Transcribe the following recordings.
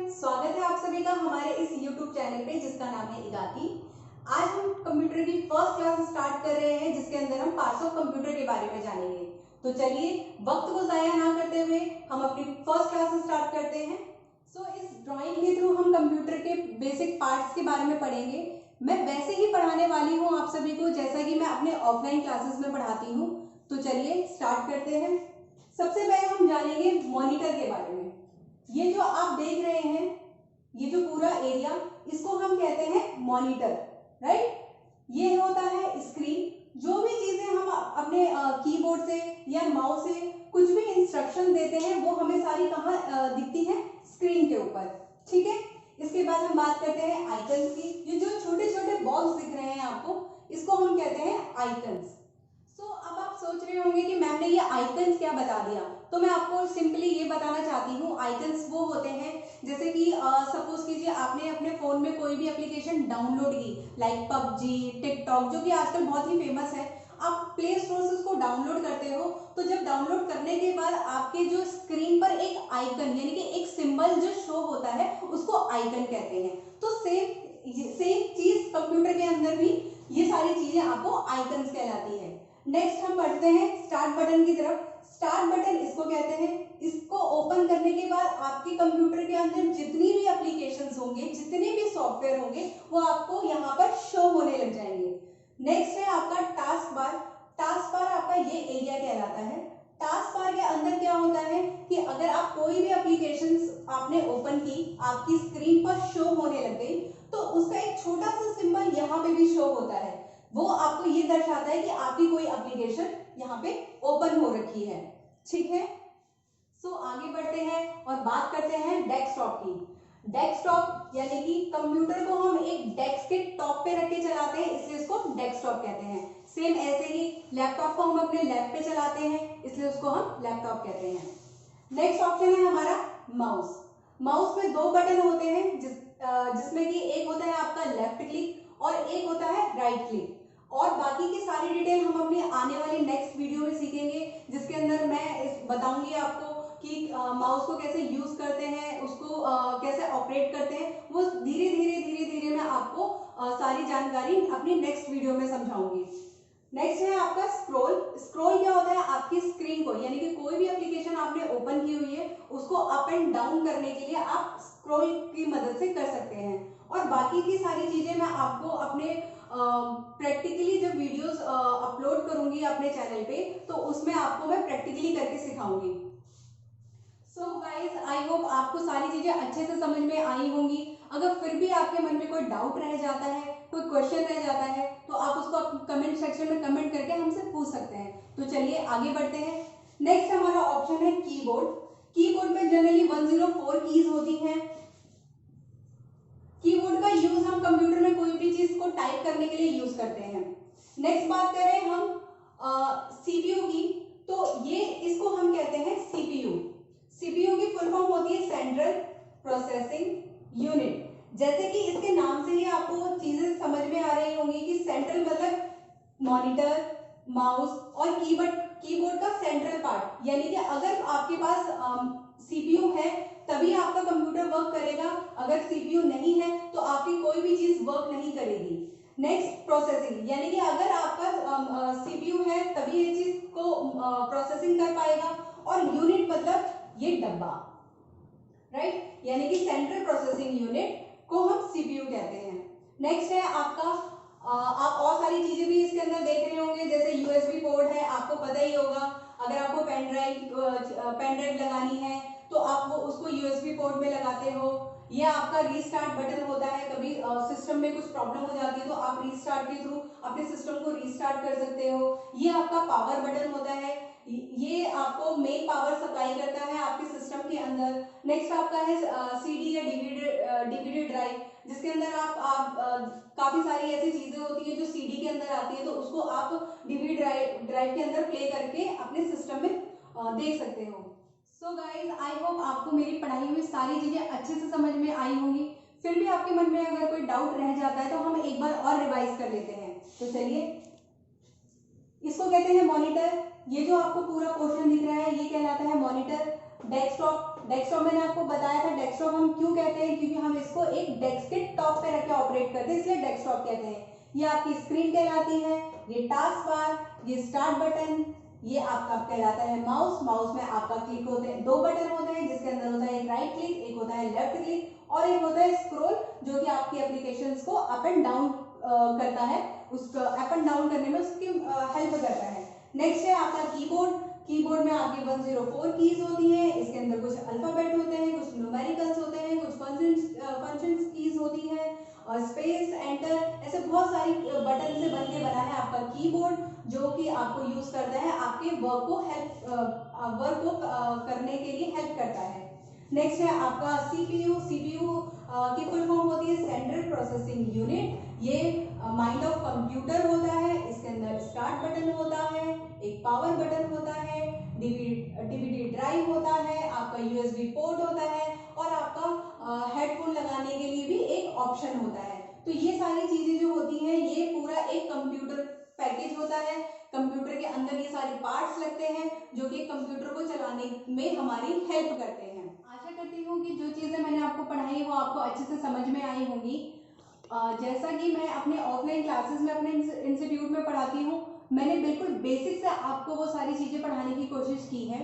स्वागत है आप सभी का हमारे इस YouTube चैनल पे जिसका नाम है इगाती। आज हम कंप्यूटर की फर्स्ट क्लास स्टार्ट कर रहे हैं जिसके अंदर हम पार्ट्स ऑफ कंप्यूटर के बारे में जानेंगे। तो चलिए वक्त को जाया ना करते हुए हम अपनी फर्स्ट क्लास स्टार्ट करते हैं। इस ड्राइंग के थ्रू हम कंप्यूटर के बेसिक पार्ट्स के बारे में पढ़ेंगे। मैं वैसे ही पढ़ाने वाली हूँ आप सभी को जैसा कि मैं अपने ऑफलाइन क्लासेस में पढ़ाती हूँ। तो चलिए स्टार्ट करते हैं। सबसे पहले हम जानेंगे मॉनिटर के बारे में। ये जो आप देख रहे हैं, ये जो पूरा एरिया, इसको हम कहते हैं मॉनिटर, राइट। ये होता है स्क्रीन। जो भी चीजें हम अपने कीबोर्ड से या माउस से कुछ भी इंस्ट्रक्शन देते हैं वो हमें सारी कहाँ दिखती है, स्क्रीन के ऊपर, ठीक है। इसके बाद हम बात करते हैं आइकन्स की। ये जो छोटे छोटे बॉक्स दिख रहे हैं आपको, इसको हम कहते हैं आइकन्स। अब आप सोच रहे होंगे कि मैम ने ये आइकन्स क्या बता दिया। तो मैं आपको सिंपली ये बताना चाहती हूँ, आइकन्स वो होते हैं जैसे कि सपोज कीजिए आपने अपने फोन में कोई भी एप्लीकेशन डाउनलोड की, लाइक पबजी, टिकटॉक, जो कि आजकल बहुत ही फेमस है। आप प्ले स्टोर से उसको डाउनलोड करते हो, तो जब डाउनलोड करने के बाद आपके जो स्क्रीन पर एक आइकन यानी कि एक सिंबल जो शो होता है उसको आइकन कहते हैं। तो सेम चीज कंप्यूटर के अंदर भी ये सारी चीजें आपको आइकन्स कहलाती है। नेक्स्ट हम बढ़ते हैं स्टार्ट बटन की तरफ। स्टार्ट बटन इसको कहते हैं। इसको ओपन करने के बाद आपके कंप्यूटर के अंदर जितनी भी एप्लीकेशंस होंगे, जितने भी सॉफ्टवेयर होंगे, वो आपको यहाँ पर शो होने लग जाएंगे। नेक्स्ट है आपका टास्क बार। टास्क बार आपका ये एरिया कहलाता है। टास्क बार के अंदर क्या होता है कि अगर आप कोई भी एप्लीकेशंस आपने ओपन की, आपकी स्क्रीन पर शो होने लग गई, तो उसका एक छोटा सा सिंबल यहाँ पे भी शो होता है। वो आपको ये दर्शाता है कि आपकी कोई एप्लीकेशन यहाँ पे ओपन हो रखी है, ठीक है। आगे बढ़ते हैं और बात करते हैं डेस्कटॉप की। डेस्कटॉप यानी कि कंप्यूटर को हम एक डेस्क के टॉप पे रख के चलाते हैं, इसलिए उसको डेस्कटॉप कहते हैं। सेम ऐसे ही लैपटॉप को हम अपने लैप पे चलाते हैं, इसलिए उसको हम लैपटॉप कहते हैं। नेक्स्ट ऑप्शन है हमारा माउस। माउस में दो बटन होते हैं जिसमें कि एक होता है आपका लेफ्ट क्लिक और एक होता है राइट क्लिक। और बाकी की सारी डिटेल हम अपनी आने वाली नेक्स्ट वीडियो में सीखेंगे, जिसके अंदर मैं बताऊंगी आपको कि माउस को कैसे यूज करते हैं, उसको कैसे ऑपरेट करते हैं। वो धीरे धीरे मैं आपको सारी जानकारी अपनी नेक्स्ट वीडियो में समझाऊंगी। नेक्स्ट है आपका स्क्रॉल। स्क्रॉल क्या होता है, आपकी स्क्रीन को यानी कि कोई भी एप्लीकेशन आपने ओपन की हुई है उसको अप एंड डाउन करने के लिए आप स्क्रॉल की मदद से कर सकते हैं। और बाकी की सारी चीजें मैं आपको अपने प्रैक्टिकली जब वीडियोस अपलोड करूंगी अपने चैनल पे, तो उसमें आपको मैं प्रैक्टिकली करके सिखाऊंगी। सो गाइज, आई होप आपको सारी चीजें अच्छे से समझ में आई होंगी। अगर फिर भी आपके मन में कोई डाउट रह जाता है, कोई क्वेश्चन रह जाता है, तो आप उसको कमेंट सेक्शन में कमेंट करके हमसे पूछ सकते हैं। तो चलिए आगे बढ़ते हैं। नेक्स्ट हमारा ऑप्शन है कीबोर्ड। कीबोर्ड में जनरली 104 कीज होती हैं। कीबोर्ड का यूज हम कंप्यूटर में कोई भी चीज को टाइप करने के लिए यूज करते हैं। नेक्स्ट बात करें हम सीपीयू की, तो ये इसको हम कहते हैं सीपीयू। सीपीयू की फुल फॉर्म होती है सेंट्रल प्रोसेसिंग यूनिट। जैसे कि इसके नाम से ही आपको चीजें समझ में आ रही होंगी कि सेंट्रल मतलब मॉनिटर, माउस और कीबोर्ड का सेंट्रल पार्ट। यानी कि अगर आपके पास सीपीयू है तभी आपका कंप्यूटर वर्क करेगा, अगर सीपीयू नहीं है तो आपकी कोई भी चीज वर्क नहीं करेगी। नेक्स्ट प्रोसेसिंग, यानी कि अगर आपका सीपीयू है तभी ये चीज को प्रोसेसिंग कर पाएगा। और यूनिट मतलब ये डब्बा, राइट, यानी कि सेंट्रल प्रोसेसिंग यूनिट को हम सीपीयू कहते हैं। नेक्स्ट है आपका आप और सारी चीजें भी इसके अंदर देख रहे होंगे, जैसे यूएसबी पोर्ट है, आपको पता ही होगा। अगर आपको पेन ड्राइव लगानी है तो आप वो उसको यूएसबी पोर्ट में लगाते हो। ये आपका रीस्टार्ट बटन होता है, कभी सिस्टम में कुछ प्रॉब्लम हो जाती है तो आप रीस्टार्ट के थ्रू अपने सिस्टम को रीस्टार्ट कर सकते हो। ये आपका पावर बटन होता है, ये आपको मेन पावर सप्लाई करता है आपके सिस्टम के अंदर। नेक्स्ट आपका है सीडी या डीवीडी ड्राइव, जिसके अंदर आप काफी सारी ऐसी चीजें होती है जो सीडी के अंदर आती है, तो उसको आप डीवीडी ड्राइव के अंदर प्ले करके अपने सिस्टम में देख सकते हो। सो गाइज, आई होप आपको मेरी पढ़ाई हुई सारी चीजें अच्छे से समझ में आई होंगी। फिर भी आपके मन में अगर कोई डाउट रह जाता है तो हम एक बार और रिवाइज कर लेते हैं। तो चलिए, इसको कहते हैं मॉनिटर। ये जो आपको पूरा पोर्शन दिख रहा है ये कहलाता है मॉनिटर। डेस्कटॉप डेस्कटॉप मैंने आपको बताया था, डेस्कटॉप हम क्यों कहते हैं, क्योंकि हम इसको एक डेस्क के टॉप पे रख के ऑपरेट करते हैं, इसलिए डेस्कटॉप कहते हैं। ये आपकी स्क्रीन कहलाती है, ये टास्क बार, ये स्टार्ट बटन, ये आपका कहलाता है माउस। माउस में आपका क्लिक होते हैं, 2 बटन होते हैं जिसके अंदर होता है एक राइट क्लिक, एक होता है लेफ्ट क्लिक और एक होता है स्क्रॉल, जो कि आपकी एप्लीकेशंस को अप एंड डाउन करता है, उसको अप एंड डाउन करने में उसकी हेल्प करता है। नेक्स्ट है आपका कीबोर्ड। कीबोर्ड में आपकी 104 कीज होती हैं, इसके अंदर कुछ अल्फाबेट होते हैं, कुछ न्यूमेरिकल्स होते हैं, कुछ फंक्शंस कीज होती हैं, और स्पेस, एंटर, ऐसे बहुत सारी बटन से बन के बना है आपका कीबोर्ड, जो कि आपको यूज करता है आपके वर्क को करने के लिए हेल्प करता है। नेक्स्ट है आपका सीपीयू। सीपीयू की फुल फॉर्म होती है सेंट्रल प्रोसेसिंग यूनिट। ये माइंड ऑफ कंप्यूटर होता है, इसके अंदर स्टार्ट बटन होता है, एक पावर बटन होता है, डीवीडी ड्राइव होता है, आपका यूएसबी पोर्ट होता है और आपका हेडफोन लगाने के लिए भी एक ऑप्शन होता है। तो ये सारी चीजें जो होती हैं, ये पूरा एक कंप्यूटर पैकेज होता है। कंप्यूटर के अंदर ये सारे पार्ट्स लगते हैं जो कि कंप्यूटर को चलाने में हमारी हेल्प करते हैं। आशा करती हूँ कि जो चीजें मैंने आपको पढ़ाई वो आपको अच्छे से समझ में आई होंगी। जैसा कि मैं अपने ऑफलाइन क्लासेस में अपने इंस्टीट्यूट में पढ़ाती हूँ, मैंने बिल्कुल बेसिक से आपको वो सारी चीज़ें पढ़ाने की कोशिश की है।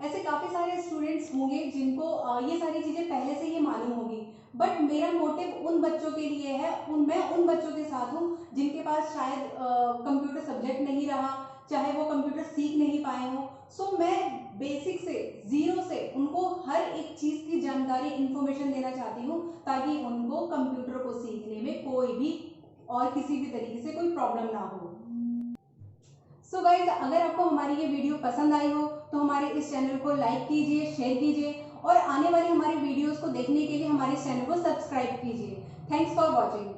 ऐसे काफ़ी सारे स्टूडेंट्स होंगे जिनको ये सारी चीज़ें पहले से ही मालूम होगी, बट मेरा मोटिव उन बच्चों के लिए है, मैं उन बच्चों के साथ हूँ जिनके पास शायद कंप्यूटर सब्जेक्ट नहीं रहा, चाहे वो कंप्यूटर सीख नहीं पाए हों। सो मैं बेसिक से, जीरो से उनको हर एक चीज़ की जानकारी, इंफॉर्मेशन देना चाहती हूँ ताकि उनको कंप्यूटर को सीखने में कोई भी और किसी भी तरीके से कोई प्रॉब्लम ना हो। सो गाइज, अगर आपको हमारी ये वीडियो पसंद आई हो तो हमारे इस चैनल को लाइक कीजिए, शेयर कीजिए और आने वाली हमारी वीडियोस को देखने के लिए हमारे चैनल को सब्सक्राइब कीजिए। Thanks for watching.